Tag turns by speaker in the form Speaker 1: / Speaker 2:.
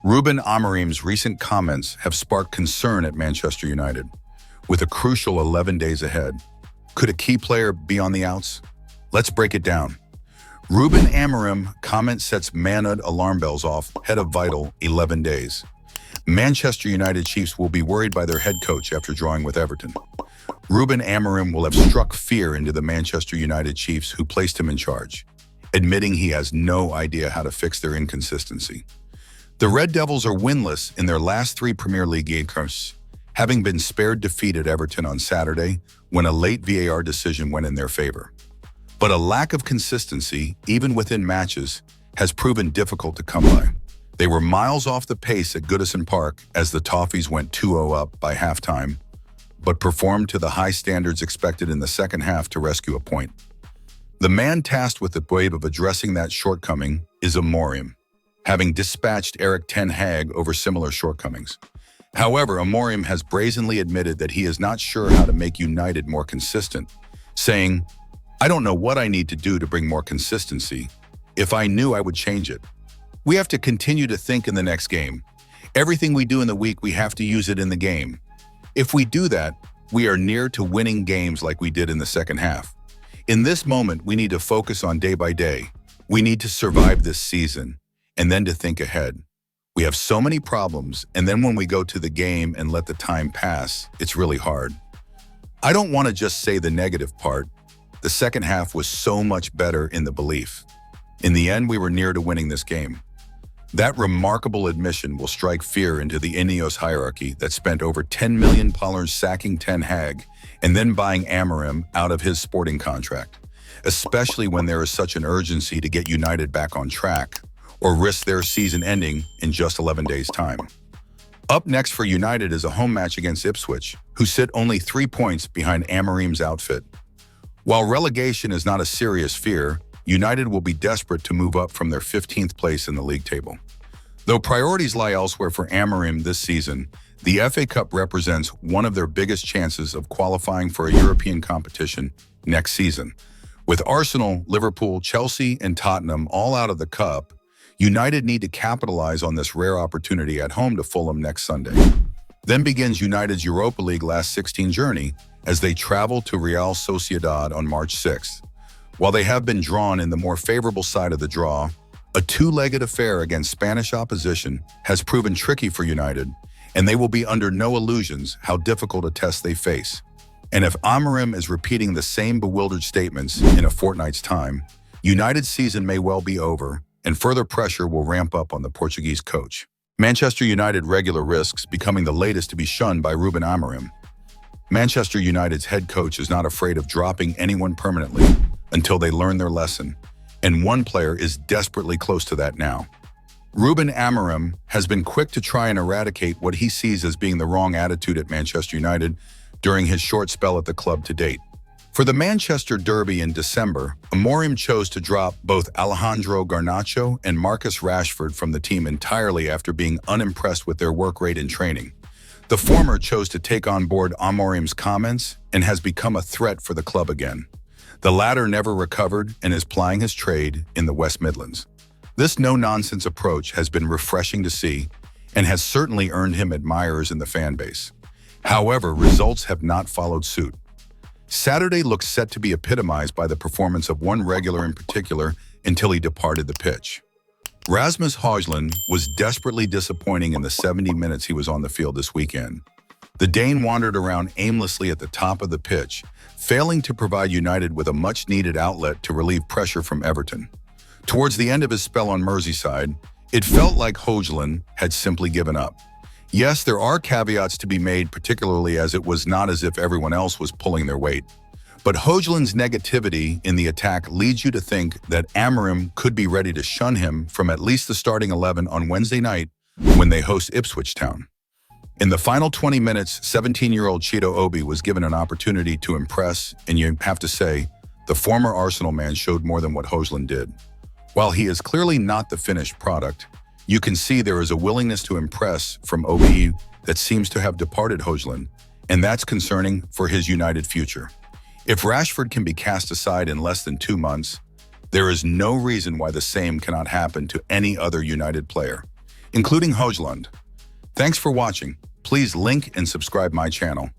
Speaker 1: Ruben Amorim's recent comments have sparked concern at Manchester United. With a crucial 11 days ahead, could a key player be on the outs? Let's break it down. Ruben Amorim comment sets manhood alarm bells off ahead of vital 11 days. Manchester United Chiefs will be worried by their head coach after drawing with Everton. Ruben Amorim will have struck fear into the Manchester United Chiefs who placed him in charge, admitting he has no idea how to fix their inconsistency. The Red Devils are winless in their last 3 Premier League games, having been spared defeat at Everton on Saturday when a late VAR decision went in their favor. But a lack of consistency, even within matches, has proven difficult to come by. They were miles off the pace at Goodison Park as the Toffees went 2-0 up by halftime, but performed to the high standards expected in the second half to rescue a point. The man tasked with the wave of addressing that shortcoming is Amorim, having dispatched Erik ten Hag over similar shortcomings. However, Amorim has brazenly admitted that he is not sure how to make United more consistent, saying, "I don't know what I need to do to bring more consistency. If I knew, I would change it. We have to continue to think in the next game. Everything we do in the week, we have to use it in the game. If we do that, we are near to winning games like we did in the second half. In this moment, we need to focus on day by day. We need to survive this season, and then to think ahead. We have so many problems, and then when we go to the game and let the time pass, it's really hard. I don't want to just say the negative part. The second half was so much better in the belief. In the end, we were near to winning this game." That remarkable admission will strike fear into the INEOS hierarchy that spent over £10 million sacking Ten Hag and then buying Amorim out of his sporting contract, especially when there is such an urgency to get United back on track or risk their season ending in just 11 days' time. Up next for United is a home match against Ipswich, who sit only 3 points behind Amorim's outfit. While relegation is not a serious fear, United will be desperate to move up from their 15th place in the league table. Though priorities lie elsewhere for Amorim this season, the FA Cup represents one of their biggest chances of qualifying for a European competition next season. With Arsenal, Liverpool, Chelsea, and Tottenham all out of the Cup, United need to capitalize on this rare opportunity at home to Fulham next Sunday. Then begins United's Europa League last 16 journey as they travel to Real Sociedad on March 6th. While they have been drawn in the more favorable side of the draw, a 2-legged affair against Spanish opposition has proven tricky for United, and they will be under no illusions how difficult a test they face. And if Amorim is repeating the same bewildered statements in a fortnight's time, United's season may well be over, and further pressure will ramp up on the Portuguese coach. Manchester United regular risks becoming the latest to be shunned by Ruben Amorim. Manchester United's head coach is not afraid of dropping anyone permanently until they learn their lesson, and one player is desperately close to that now. Ruben Amorim has been quick to try and eradicate what he sees as being the wrong attitude at Manchester United during his short spell at the club to date. For the Manchester Derby in December, Amorim chose to drop both Alejandro Garnacho and Marcus Rashford from the team entirely after being unimpressed with their work rate in training. The former chose to take on board Amorim's comments and has become a threat for the club again. The latter never recovered and is plying his trade in the West Midlands. This no-nonsense approach has been refreshing to see and has certainly earned him admirers in the fan base. However, results have not followed suit. Saturday looks set to be epitomized by the performance of one regular in particular until he departed the pitch. Rasmus Højlund was desperately disappointing in the 70 minutes he was on the field this weekend. The Dane wandered around aimlessly at the top of the pitch, failing to provide United with a much-needed outlet to relieve pressure from Everton. Towards the end of his spell on Merseyside, it felt like Højlund had simply given up. Yes, there are caveats to be made, particularly as it was not as if everyone else was pulling their weight. But Højlund's negativity in the attack leads you to think that Amorim could be ready to shun him from at least the starting 11 on Wednesday night when they host Ipswich Town. In the final 20 minutes, 17-year-old Cheeto Obi was given an opportunity to impress, and you have to say, the former Arsenal man showed more than what Højlund did. While he is clearly not the finished product, you can see there is a willingness to impress from Obi that seems to have departed Højlund, and that's concerning for his United future. If Rashford can be cast aside in less than 2 months, there is no reason why the same cannot happen to any other United player. including Højlund. Thanks for watching. Please link and subscribe my channel.